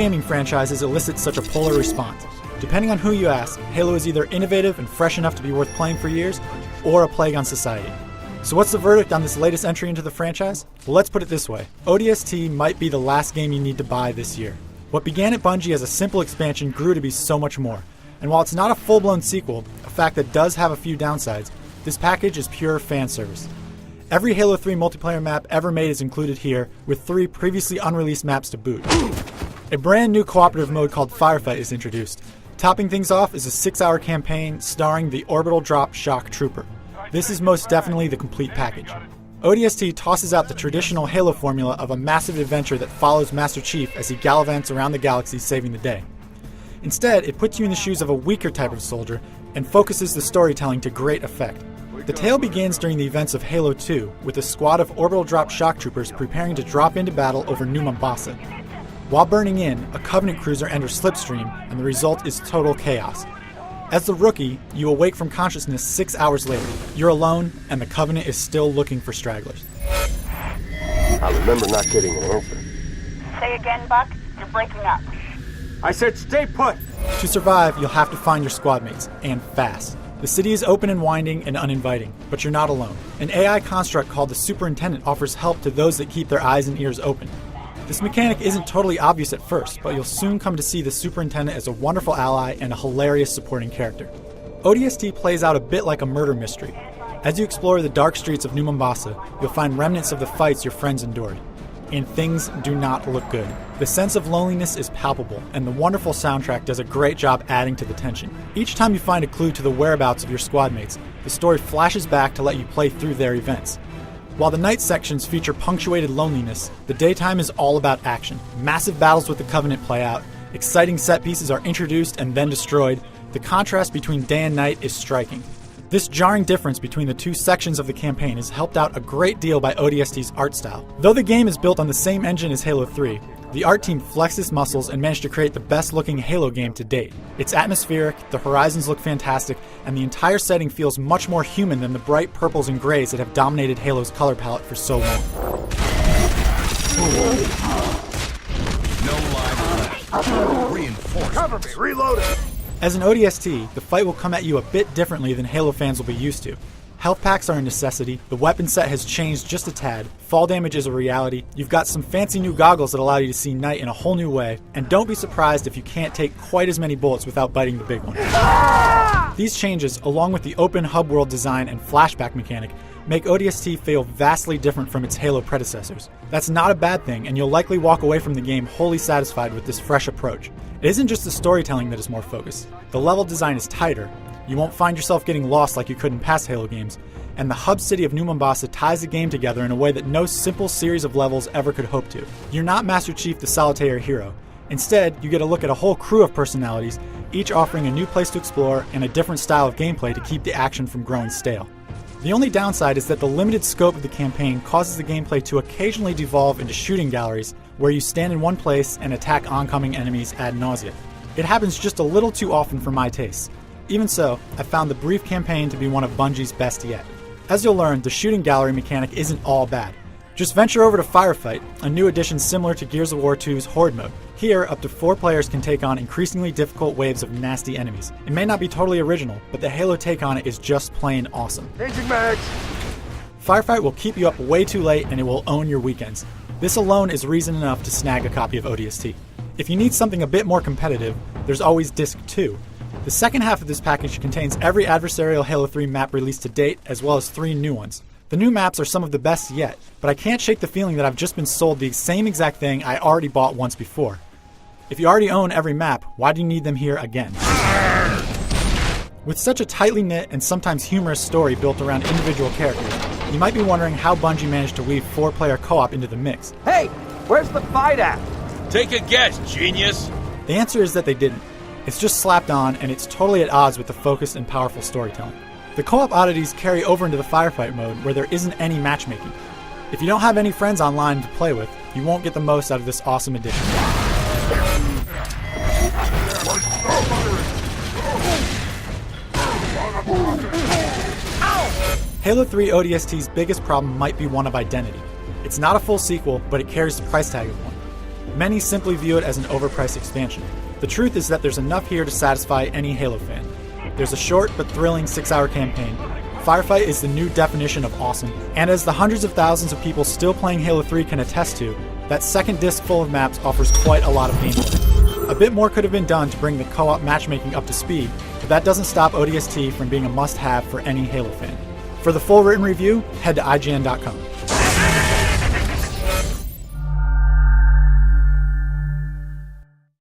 gaming franchises elicit such a polar response. Depending on who you ask, Halo is either innovative and fresh enough to be worth playing for years, or a plague on society. So what's the verdict on this latest entry into the franchise? Well, let's put it this way. ODST might be the last game you need to buy this year. What began at Bungie as a simple expansion grew to be so much more. And while it's not a full-blown sequel, a fact that does have a few downsides, this package is pure fan service. Every Halo 3 multiplayer map ever made is included here, with 3 previously unreleased maps to boot. A brand new cooperative mode called Firefight is introduced. Topping things off is a 6-hour campaign starring the Orbital Drop Shock Trooper. This is most definitely the complete package. ODST tosses out the traditional Halo formula of a massive adventure that follows Master Chief as he gallivants around the galaxy saving the day. Instead, it puts you in the shoes of a weaker type of soldier and focuses the storytelling to great effect. The tale begins during the events of Halo 2, with a squad of orbital drop shock troopers preparing to drop into battle over New Mombasa. While burning in, a Covenant cruiser enters Slipstream, and the result is total chaos. As the rookie, you awake from consciousness 6 hours later. You're alone, and the Covenant is still looking for stragglers. I remember not getting an answer. Say again, Buck. You're breaking up. I said stay put! To survive, you'll have to find your squad mates, and fast. The city is open and winding and uninviting, but you're not alone. An AI construct called the Superintendent offers help to those that keep their eyes and ears open. This mechanic isn't totally obvious at first, but you'll soon come to see the Superintendent as a wonderful ally and a hilarious supporting character. ODST plays out a bit like a murder mystery. As you explore the dark streets of New Mombasa, you'll find remnants of the fights your friends endured. And things do not look good. The sense of loneliness is palpable, and the wonderful soundtrack does a great job adding to the tension. Each time you find a clue to the whereabouts of your squad mates, the story flashes back to let you play through their events. While the night sections feature punctuated loneliness, the daytime is all about action. Massive battles with the Covenant play out, exciting set pieces are introduced and then destroyed. The contrast between day and night is striking. This jarring difference between the two sections of the campaign is helped out a great deal by ODST's art style. Though the game is built on the same engine as Halo 3, the art team flexed its muscles and managed to create the best looking Halo game to date. It's atmospheric, the horizons look fantastic, and the entire setting feels much more human than the bright purples and grays that have dominated Halo's color palette for so long. No live flash. Reinforced. Cover me, reloading! As an ODST, the fight will come at you a bit differently than Halo fans will be used to. Health packs are a necessity, the weapon set has changed just a tad, fall damage is a reality, you've got some fancy new goggles that allow you to see night in a whole new way, and don't be surprised if you can't take quite as many bullets without biting the big one. These changes, along with the open hub world design and flashback mechanic, make ODST feel vastly different from its Halo predecessors. That's not a bad thing, and you'll likely walk away from the game wholly satisfied with this fresh approach. It isn't just the storytelling that is more focused. The level design is tighter, you won't find yourself getting lost like you could in past Halo games, and the hub city of New Mombasa ties the game together in a way that no simple series of levels ever could hope to. You're not Master Chief the solitary hero. Instead, you get a look at a whole crew of personalities, each offering a new place to explore and a different style of gameplay to keep the action from growing stale. The only downside is that the limited scope of the campaign causes the gameplay to occasionally devolve into shooting galleries where you stand in one place and attack oncoming enemies ad nauseam. It happens just a little too often for my taste. Even so, I found the brief campaign to be one of Bungie's best yet. As you'll learn, the shooting gallery mechanic isn't all bad. Just venture over to Firefight, a new addition similar to Gears of War 2's Horde mode. Here, up to 4 players can take on increasingly difficult waves of nasty enemies. It may not be totally original, but the Halo take on it is just plain awesome. Changing mags! Firefight will keep you up way too late and it will own your weekends. This alone is reason enough to snag a copy of ODST. If you need something a bit more competitive, there's always Disc 2. The second half of this package contains every adversarial Halo 3 map released to date, as well as 3 new ones. The new maps are some of the best yet, but I can't shake the feeling that I've just been sold the same exact thing I already bought once before. If you already own every map, why do you need them here again? With such a tightly knit and sometimes humorous story built around individual characters, you might be wondering how Bungie managed to weave 4-player co-op into the mix. Hey, where's the fight at? Take a guess, genius. The answer is that they didn't. It's just slapped on, and it's totally at odds with the focused and powerful storytelling. The co-op oddities carry over into the Firefight mode, where there isn't any matchmaking. If you don't have any friends online to play with, you won't get the most out of this awesome addition. Halo 3 ODST's biggest problem might be one of identity. It's not a full sequel, but it carries the price tag of one. Many simply view it as an overpriced expansion. The truth is that there's enough here to satisfy any Halo fan. There's a short but thrilling 6-hour campaign. Firefight is the new definition of awesome, and as the hundreds of thousands of people still playing Halo 3 can attest to, that second disc full of maps offers quite a lot of gameplay. A bit more could have been done to bring the co-op matchmaking up to speed, but that doesn't stop ODST from being a must-have for any Halo fan. For the full written review, head to IGN.com.